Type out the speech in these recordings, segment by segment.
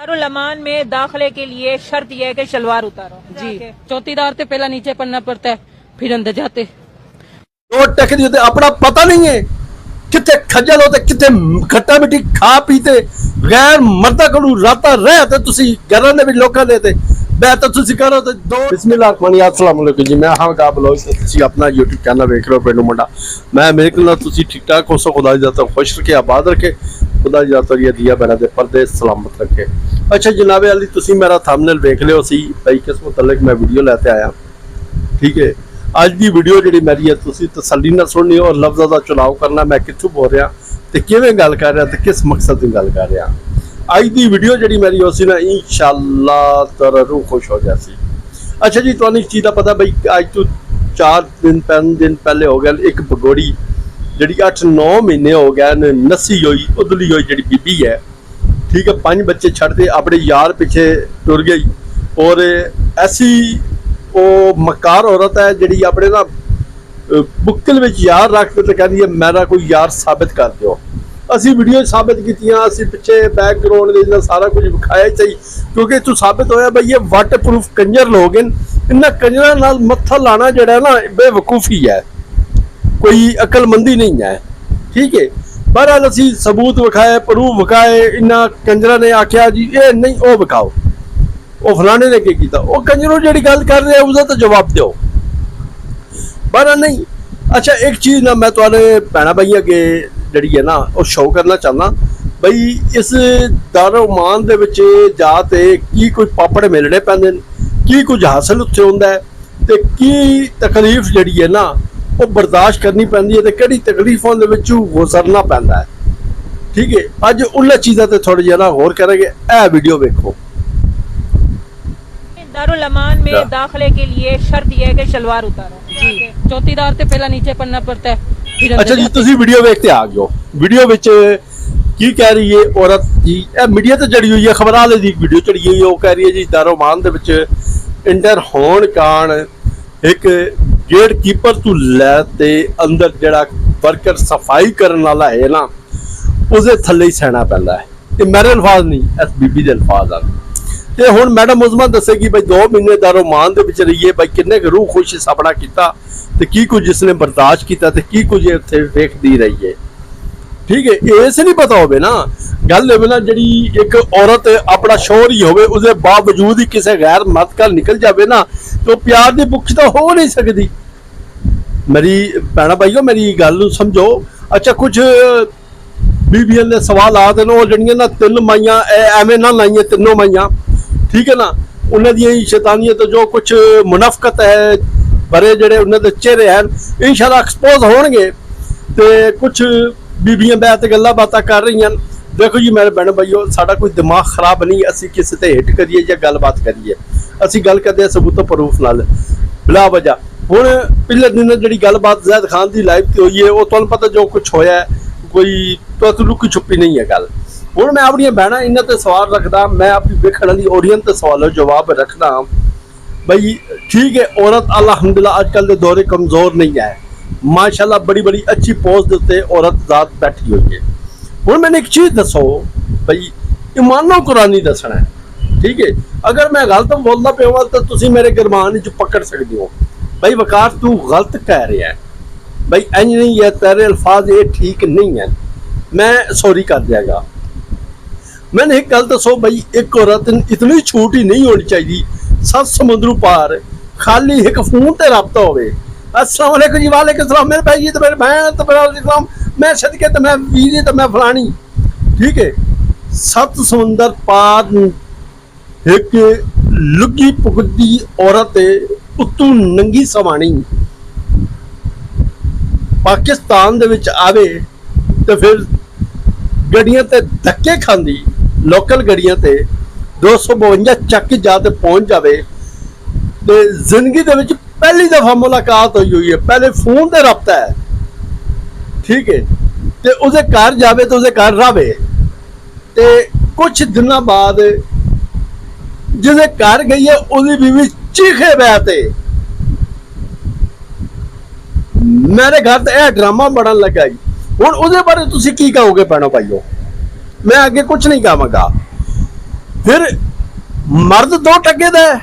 दारुल अमान में दाखिले के लिए शर्त यह है कि शलवार उतारो जी। चौकीदार से पहला नीचे पढ़ना पड़ता है, फिर अंदर जाते। रोड टकरी होते अपना पता नहीं है कितने खजल होते कितने खट्टा मिट्टी खा पीते गैर मर्दा को राता रहते तुसी घर ने भी लोगों देते मैं तो तुसी करो तो दो बिस्मिल्लाह अस्सलाम वालेकुम जी मैं हाँ गा ब्लॉग से तुसी अपना YouTube चैनल देख रहे हो पेंडू मुंडा मैं मेरे को तुसी ठीक ठाक हो सो खुदा जाता खुश रखे आबाद रखे खुदा जाता दिया बना दे पर्दे सलामत रखे। अच्छा जनाबे अली तुसी मेरा थंबनेल देख लियो सी भाई किस मुतल्लिक मैं वीडियो लेते आया ठीक है। ਅੱਜ ਦੀ ਵੀਡੀਓ ਜਿਹੜੀ ਮੇਰੀ ਹੈ ਤੁਸੀਂ ਤਸੱਲੀ ਨਾਲ ਸੁਣਨੀ ਔਰ ਲਫ਼ਜ਼ਾਂ ਦਾ ਚੁਣਾਵ ਕਰਨਾ ਮੈਂ ਕਿੱਥੋਂ ਬੋਲ ਰਿਹਾ ਤੇ ਕਿਵੇਂ ਗੱਲ ਕਰ ਰਿਹਾ ਤੇ ਕਿਸ ਮਕਸਦ ਦੀ ਗੱਲ ਕਰ ਰਿਹਾ। ਅੱਜ ਦੀ ਵੀਡੀਓ ਜਿਹੜੀ ਮੇਰੀ ਹੋ ਸੀ ਨਾ ਇਨਸ਼ਾਅੱਲਾ ਤੇਰਾ ਰੂਹ ਖੁਸ਼ ਹੋ ਜਾਸੀ। ਅੱਛਾ ਜੀ ਤੁਹਾਨੂੰ ਇਸ ਚੀਜ਼ ਦਾ ਪਤਾ ਬਈ ਅੱਜ ਤੋਂ 4 ਦਿਨ ਪਹਿਲੇ ਹੋ ਗਿਆ ਇੱਕ ਬਗੋੜੀ ਜਿਹੜੀ 8-9 ਮਹੀਨੇ ਹੋ ਗਏ ਨੇ ਨਸੀ ਹੋਈ ਉਦਲੀ ਹੋਈ ਜਿਹੜੀ ਬੀਬੀ ਹੈ ਠੀਕ ਹੈ 5 ਬੱਚੇ ਛੱਡਦੇ ਆਪਣੇ ਯਾਰ ਪਿੱਛੇ ਟੁਰ ਗਈ ਔਰ ਐਸੀ ਉਹ ਮਕਾਰ ਔਰਤ ਹੈ ਜਿਹੜੀ ਆਪਣੇ ਨਾ ਬੁੱਕਲ ਵਿੱਚ ਯਾਰ ਰੱਖ ਕੇ ਤੇ ਕਹਿੰਦੀ ਹੈ ਮੇਰਾ ਕੋਈ ਯਾਰ ਸਾਬਿਤ ਕਰ ਦਿਓ। ਅਸੀਂ ਵੀਡੀਓ ਸਾਬਿਤ ਕੀਤੀਆਂ ਅਸੀਂ ਪਿੱਛੇ ਬੈਕਗ੍ਰਾਉਂਡ ਦੇ ਨਾਲ ਸਾਰਾ ਕੁਝ ਵਿਖਾਇਆ ਸਹੀ ਕਿਉਂਕਿ ਤੂੰ ਸਾਬਿਤ ਹੋਇਆ ਬਈ ਇਹ ਵਾਟਰਪ੍ਰੂਫ ਕੰਜਰ ਲੋਗ ਹਨ ਇਹਨਾਂ ਕੰਜਰਾਂ ਨਾਲ ਮੱਥਾ ਲਾਣਾ ਜਿਹੜਾ ਨਾ ਬੇਵਕੂਫੀ ਹੈ ਕੋਈ ਅਕਲਮੰਦੀ ਨਹੀਂ ਹੈ ਠੀਕ ਹੈ। ਬਹਰਹਾਲ ਅਸੀਂ ਸਬੂਤ ਵਿਖਾਏ ਪ੍ਰੂਫ ਵਿਖਾਏ ਇਹਨਾਂ ਕੰਜਰਾਂ ਨੇ ਆਖਿਆ ਜੀ ਇਹ ਨਹੀਂ ਉਹ ਵਿਖਾਓ ਉਹ ਫਲਾਣੇ ਨੇ ਕੀ ਕੀਤਾ ਉਹ ਕੰਜਰੋਂ ਜਿਹੜੀ ਗੱਲ ਕਰ ਰਿਹਾ ਉਹਦਾ ਤਾਂ ਜਵਾਬ ਦਿਓ ਪਰ ਨਹੀਂ। ਅੱਛਾ ਇੱਕ ਚੀਜ਼ ਨਾ ਮੈਂ ਤੁਹਾਡੇ ਭੈਣਾਂ ਭਾਈਆਂ ਅੱਗੇ ਜਿਹੜੀ ਹੈ ਨਾ ਉਹ ਸ਼ੋਅ ਕਰਨਾ ਚਾਹੁੰਦਾ ਬਈ ਇਸ ਦਾਰੋਮਾਨ ਦੇ ਵਿੱਚ ਜਾ ਤੇ ਕੀ ਕੋਈ ਪਾਪੜ ਮਿਲਣੇ ਪੈਂਦੇ ਨੇ ਕੀ ਕੁਝ ਹਾਸਲ ਉੱਥੇ ਹੁੰਦਾ ਹੈ ਤੇ ਕੀ ਤਕਲੀਫ ਜਿਹੜੀ ਹੈ ਨਾ ਉਹ ਬਰਦਾਸ਼ਤ ਕਰਨੀ ਪੈਂਦੀ ਹੈ ਤੇ ਕਿਹੜੀ ਤਕਲੀਫਾਂ ਦੇ ਵਿੱਚੋਂ ਗੁਜ਼ਰਨਾ ਪੈਂਦਾ ਹੈ ਠੀਕ ਹੈ। ਅੱਜ ਉਹਨਾਂ ਚੀਜ਼ਾਂ ਤੇ ਥੋੜਾ ਜਿਹਾ ਨਾ ਹੋਰ ਕਰਾਂਗੇ ਇਹ ਵੀਡੀਓ ਵੇਖੋ। दारुल अमान में दाखिले के लिए शर्त यह है कि शलवार उतारो जी। चौकीदार से पहला नीचे पढ़ना पड़ता है, फिर अंदर अच्छा जी जाते। ਤੁਸੀਂ ਵੀਡੀਓ ਵੇਖ ਕੇ ਆ ਗਏ ਵੀਡੀਓ ਵਿੱਚ ਕੀ ਕਹਿ ਰਹੀ ਹੈ ਔਰਤ ਜੀ ਇਹ ਮੀਡੀਆ ਤੇ ਚੜੀ ਹੋਈ ਹੈ ਖਬਰਾਂ ਵਾਲੇ ਦੀ ਵੀਡੀਓ ਚੜੀ ਹੋਈ ਉਹ ਕਹਿ ਰਹੀ ਹੈ ਜੀ ਦਾਰੋਮਾਨ ਦੇ ਵਿੱਚ ਇੰਟਰ ਹੋਣ ਕਾਰਨ ਇੱਕ ਗੇਟ ਕੀਪਰ ਤੋਂ ਲੈ ਤੇ ਅੰਦਰ ਜਿਹੜਾ ਵਰਕਰ ਸਫਾਈ ਕਰਨ ਵਾਲਾ ਹੈ ਨਾ ਉਹਦੇ ਥੱਲੇ ਹੀ ਸਹਿਣਾ ਪੈਂਦਾ ਹੈ। ਇਹ ਮੇਰੇ ਅਲਫਾਜ਼ ਨਹੀਂ ਇਸ ਬੀਬੀ ਦੇ ਅਲਫਾਜ਼ ਆ ਤੇ ਹੁਣ ਮੈਡਮ ਮੁਜ਼ਮਨ ਦੱਸੇਗੀ ਬਈ 2 ਮਹੀਨੇ ਦਾਰੋਮਾਨ ਦੇ ਵਿੱਚ ਰਹੀਏ ਬਈ ਕਿੰਨੇ ਕੁ ਰੂਹ ਖੁਸ਼ ਸਪਨਾ ਕੀਤਾ ਤੇ ਕੀ ਕੁਝ ਜਿਸਨੇ ਬਰਦਾਸ਼ਤ ਕੀਤਾ ਤੇ ਕੀ ਕੁਝ ਉੱਥੇ ਵੇਖਦੀ ਰਹੀ ਹੈ ਠੀਕ ਹੈ। ਇਸ ਨਹੀਂ ਪਤਾ ਹੋਵੇ ਨਾ ਗੱਲ ਹੋਵੇ ਨਾ ਜਿਹੜੀ ਇੱਕ ਔਰਤ ਆਪਣਾ ਸ਼ੌਹਰ ਹੀ ਹੋਵੇ ਉਹਦੇ ਬਾਵਜੂਦ ਹੀ ਕਿਸੇ ਗੈਰ ਮਰਦ ਨਾਲ ਨਿਕਲ ਜਾਵੇ ਨਾ ਤਾਂ ਪਿਆਰ ਦੀ ਭੁੱਖ ਤਾਂ ਹੋ ਨਹੀਂ ਸਕਦੀ। ਮੇਰੀ ਭੈਣਾਂ ਭਾਈਓ ਮੇਰੀ ਗੱਲ ਨੂੰ ਸਮਝੋ। ਅੱਛਾ ਕੁਝ ਬੀਬੀਆਂ ਦੇ ਸਵਾਲ ਆ ਦੇ ਨੇ ਉਹ ਜਿਹੜੀਆਂ ਨਾ 3 ਮਾਈਆਂ ਐਵੇਂ ਨਾ ਲਾਈਆਂ 3 ਮਾਈਆਂ ठीक है ना उन्होंने शैतानियत जो कुछ मुनाफकत है भरे जड़े उन्होंने चेहरे हैं इंशाल्लाह एक्सपोज होंगे तो कुछ बीबियां बैठ गल्लां बातां कर रही हैं। देखो जी मेरे भैन भाईओ साडा कोई दिमाग खराब नहीं असी किसी ते हिट करिए या गलबात करिए असी गल करते सबूत प्रूफ नाल बिला वजह। हुण पिछले दिन जी गलबात ज़ैद खान की लाइव से हुई है वो तुहानूं पता जो कुछ होया कोई तो लुकी छुपी नहीं है गल। ਹੁਣ ਮੈਂ ਆਪਣੀਆਂ ਭੈਣਾਂ ਇਹਨਾਂ ਤੇ ਸਵਾਲ ਰੱਖਦਾ ਮੈਂ ਆਪਣੀ ਵੇਖਣ ਵਾਲੀ ਆਡੀਅנס ਤੇ ਸਵਾਲ ਜਵਾਬ ਰੱਖਦਾ ਬਈ ਠੀਕ ਹੈ ਔਰਤ ਅਲਹਮਦੁਲਿਲਾ ਅੱਜ ਕੱਲ ਦੇ ਦੌਰੇ ਕਮਜ਼ੋਰ ਨਹੀਂ ਹੈ ਮਾਸ਼ਾਅੱਲਾ ਬੜੀ ਬੜੀ ਅੱਛੀ ਪੋਜ਼ ਦੇ ਉੱਤੇ ਔਰਤ ਜ਼ਾਤ ਬੈਠੀ ਹੋਈ ਹੈ। ਹੁਣ ਮੈਨੂੰ ਇੱਕ ਚੀਜ਼ ਦੱਸੋ ਬਈ ਇਮਾਨੋਂ ਕੁਰਾਨੀ ਦੱਸਣਾ ਠੀਕ ਹੈ ਅਗਰ ਮੈਂ ਗਲਤ ਬੋਲਦਾ ਪਿਆ ਤਾਂ ਤੁਸੀਂ ਮੇਰੇ ਗਰਮਾਨ ਵਿੱਚ ਪਕੜ ਸਕਦੇ ਹੋ ਬਈ ਵਕਾਰ ਤੂੰ ਗਲਤ ਕਹਿ ਰਿਹਾ ਹੈ ਬਈ ਇੰਜ ਨਹੀਂ ਹੈ ਤੇਰੇ ਅਲਫਾਜ਼ ਇਹ ਠੀਕ नहीं है मैं सॉरी कर जाएगा। मैंने एक गल दसो बई एक औरत इतनी छूट ही नहीं होनी चाहिए 7 समुद्रों पार खाली एक फोन ते रब्ता होवे। अस्सलाम वालेकुम जी वालेकुम सलाम मेरे भाई जी तो मेरे बहन तो मेरा इस्लाम मैं सदके तो मैं वीर तो मैं फलानी ठीक है 7 समुंदर पार एक लुगी पुगदी औरत उत्तों नंगी सवानी पाकिस्तान दे विच आवे तो फिर गड्डियां ते धक्के खांदी लोकल गड्डियां ते 252 ਚੱਕ ਜਾ ਤੇ पहुंच जावे ते जिंदगी दे विच पहली दफा मुलाकात हुई है पहले फोन ते रब्ता है ठीक है ते उसे घर जावे तो उसे घर रहे ते कुछ दिनों बाद जिसे घर गई है उसकी बीवी चीखे बैठे मेरे घर तो यह ड्रामा बनन लगा जी। हुण उहदे बारे तुसीं की कहोगे भैणों भाईओ मैं अगे कुछ नहीं कहांगा ਫਿਰ ਮਰਦ 2 ਟਕੇ ਦਾ ਹੈ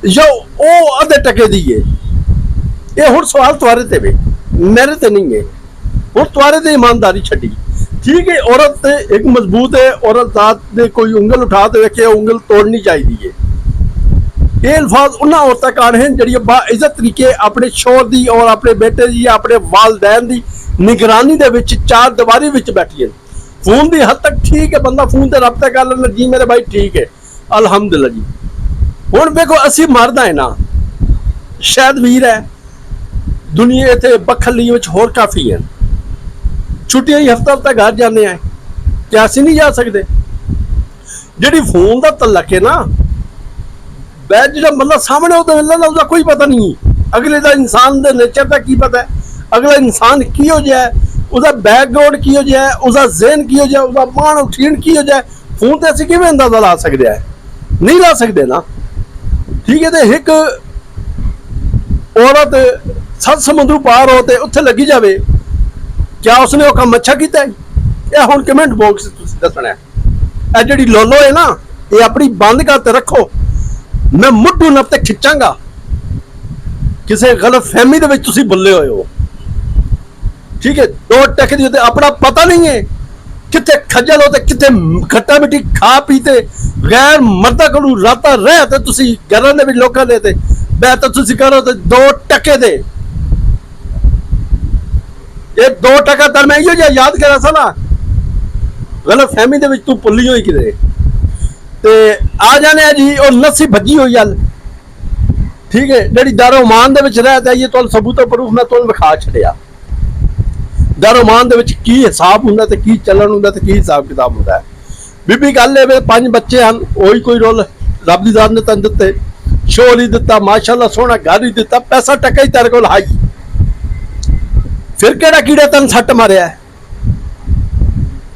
ਜਾਂ ਉਹ ਅੱਧੇ ਟਕੇ ਦੀ ਹੈ? ਇਹ ਹੁਣ ਸਵਾਲ ਤੁਹਾਡੇ ਤੇ ਵੇ, ਮੇਰੇ ਤੇ ਨਹੀਂ ਹੈ। ਹੁਣ ਤੁਹਾਡੇ ਤੇ ईमानदारी ਛੱਡੀ। ठीक है, औरत एक मजबूत है, औरत जात ने कोई उंगल उठा दे के उंगल तोड़नी चाहिए है। ये अल्फाज उन्होंने औरतें कान हैं जी बाइज्जत तरीके अपने शोर की और अपने बेटे की अपने वालदैन की निगरानी दे विच 4 दीवारी विच बैठी है। फोन की हद तक ठीक है, बंदा फोन से रब्ता कर लेना जी मेरे भाई ठीक है अलहमदुल्ला जी। हुण देखो असी मर्द है ना, शायद वीर है दुनिया इतने बखली विच होर काफ़ी है, छुट्टियां ही हफ्ता हफ्ता घर जाने हैं, क्या असी नहीं जा सकते? जी फोन का तलक है ना, बैठ जो मतलब सामने उसका कोई पता नहीं, अगले का इंसान के नेचर का की पता है, अगला इंसान की हो जाए, उसका बैकग्राउंड की हो जाए, उसका ज़हन की हो जाए, उसका मान उठीन की हो जाए, फोन तो असी किवें अंदाजा ला सकते हैं? नहीं ला सकते ना। ठीक है, तो एक औरत 7 समुद्र पार होते उत्थे लगी जाए, क्या उसने वो काम अच्छा किया है? यह हुण कमेंट बॉक्स दसना है। जी लोलो है ना, ये अपनी बंद करते रखो, मैं मुड्ढू नफ्ते खिंचांगा किसी गलत फहमी दे विच तुसीं बुल्ले होए हो। ठीक है, 2 टक दी ते अपना पता नहीं है, कितने खज्जल होते कितने खट्टा मिट्टी खा पीते गैर मर्दा कोलों रातां रह ते तुसीं घरां दे विच लोकां दे ते बैठ ते तुसीं करो ते 2 टके दे ये 2 टका तर मैं इहो जिहा याद करा सा ना, गलत फहमी दे विच तू भुल्ली होई किते ते आ जाने जी और लस्सी भज्जी होई गल। ठीक है, जिहड़ी दारोमान दे विच रह जाइए तुहानूं सबूत प्रूफ मैं तुहानूं विखा छड़िया। दारोमान दे विच की हिसाब हुंदा ते की चलन हुंदा ते की हिसाब किताब हुंदा है। बीबी गल है 5 बच्चे हैं, वही कोई रोल रब दी जात ने तैनूं दित्ते, शोर ही दिता, माशाअल्लाह सोहना घर ही दिता, पैसा टका ही तेरे कोल हाई, फिर केड़ा कीड़ा तेन सट मारिया है?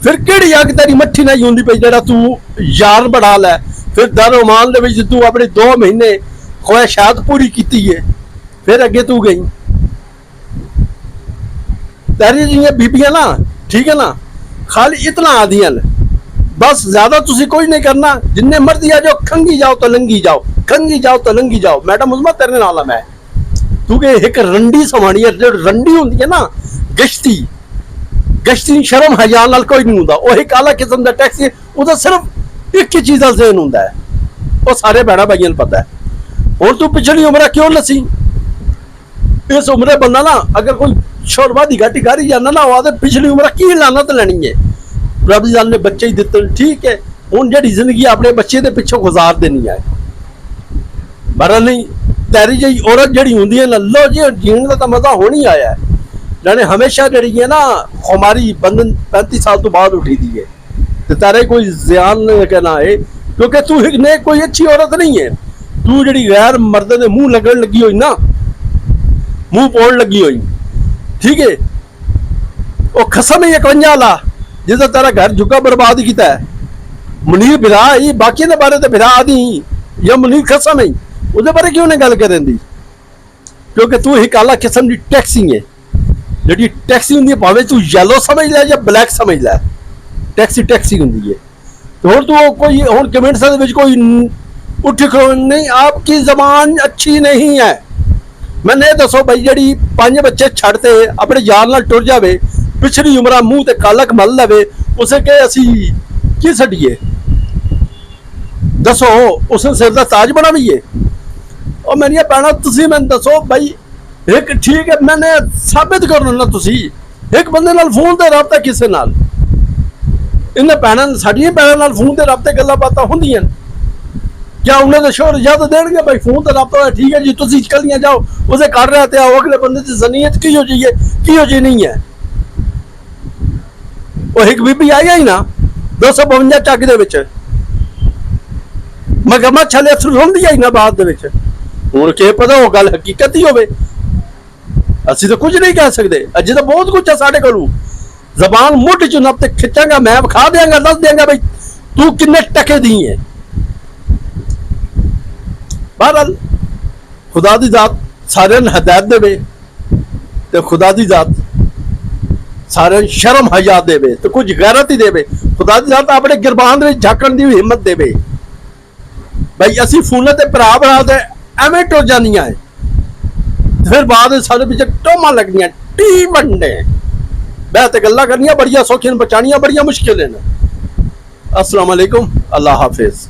फिर केड़ी अग तेरी मट्ठी नहीं होंदी पई जेड़ा तू यार बढ़ा लै? फिर दारोमान दे विच तू अपने 2 महीने ख्वाहिशात पूरी कीती है, फिर अगे तू गई। तेरी जियां बीबियां ना, ठीक है ना, खाली इतना आदियां बस, ज्यादा तुसी कोई नहीं करना, जिन्ने मर्जी आ जाओ, खंगी जाओ तो लंगी जाओ, खंगी जाओ तो लंगी जाओ। मैडम उस्मा तेरे नाल मैं क्योंकि एक रंडी समानी है, जो रंडी होंदी है ना गश्ती, गश्ती शर्म हया नाल कोई नहीं होंदा, वो एक अलग किस्म का टैक्सी उसदा सिर्फ एक ही चीज़ का ज़हन होंदा है, वो सारे भैणा भाइयों पता है। हुण तू पिछली उम्र क्यों लसी? इस उम्र बंदा ना अगर कोई शोरबा दी घाटी गारी जाना ना, वो पिछली उम्र की लानत लैनी है, रब दी जात ने बच्चे ही दित्ते। ठीक है, हुण जिहड़ी जिंदगी अपने बच्चे दे पिछों गुजार देनी है, बरा नहीं तेरी जी औरत जी होंगी ना, लो जी जीने का तो मजा हो नहीं आया है, जाने हमेशा जी है ना हमारी बंधन 35 साल तो बाद उठी दी है, तो तेरे कोई ध्यान कहना है क्योंकि तू ने कोई अच्छी औरत नहीं है, तू जी गैर मर्द ने मुंह लगन लगी हुई ना, मुंह पोड़ लगी हुई। ठीक है, वो खसम ही 51 ला जिसका तेरा घर झुका बर्बाद किया है। मुनीर बिरा ही बाकी के बारे तो बिरा आदि या मुनीर खसम ही उसके बारे क्यों नहीं गल करें दी? क्योंकि तू एक अलग किस्म की टैक्सी है, जी टैक्सी होंगी भावे तू येलो समझ लै या ब्लैक समझ लै, टैक्सी टैक्सी होंगी है। तो हुण तू कोई हुण कमेंट्स दे विच कोई उठ खड़ो नहीं, आपकी जबान अच्छी नहीं है। मैंने ये दसो भाई जी 5 बच्चे छड़ते अपने यार नाल टुर जावे, पिछली उम्र मूँह ते कालक मल लवे, उसे कहे असी की छड्डिए? दसो उसने सिर का ताज बनाइए? और मेरिया भैणा तुसी मैंने दसो भाई, एक ठीक है मैंने साबित कर लो ना, तुसी एक बंदे नाल फोन ते रबता किसे नाल, इन्हें भैणा साडियां भैणां नाल फोन ते रबते गल्लां बातां होंदियां, क्या उन्हें तो शोर इजाजत देंगे भाई फोन ते रबता है? ठीक है जी, तुसी कलियां जाओ उसे कर रहे थे, आओ अगले बंदे की जनीयत की हो जाइए की हो जी नहीं है। वो एक बीबी आई ही ना 252 ਚੱਕ ਦੇ ਵਿੱਚ, मगरमच्छ छले सुलझदी आई ना बाद दे विच। हुण के पता वो गल हकीकत ही होवे, असी तो कुछ नहीं कह सकते, अजे तो बहुत कुछ है साढ़े कोल, जबान मुठ च नप ते खिंचांगा, मैं विखा देंगा, दस देंगा भाई तू किन्ने टके दी है। बहरहाल खुदा दी जात सारे हदायत देवे, तो खुदा दी जात सारे शर्म हया देवे, तो कुछ गैरत ही देवे, खुदा दी जात अपने गिरबान में झाकण की हिम्मत देवे। ਬਈ ਅਸੀਂ ਫੋਨਾਂ ਤੇ ਭਰਾ ਦੇ ਐਵੇਂ ਟੁਰ ਜਾਂਦੀਆਂ ਹੈ, ਫਿਰ ਬਾਅਦ ਵਿੱਚ ਸਾਡੇ ਵਿੱਚ ਟੋਮਾਂ ਲੱਗਦੀਆਂ ਟੀ ਵੰਡੇ। ਮੈਂ ਤੇ ਗੱਲਾਂ ਕਰਨੀਆਂ ਬੜੀਆਂ ਸੌਖੀਆਂ, ਬਚਾਣੀਆਂ ਬੜੀਆਂ ਮੁਸ਼ਕਿਲ ਨੇ। अस्सलाम वालेकुम, अल्लाह हाफिज।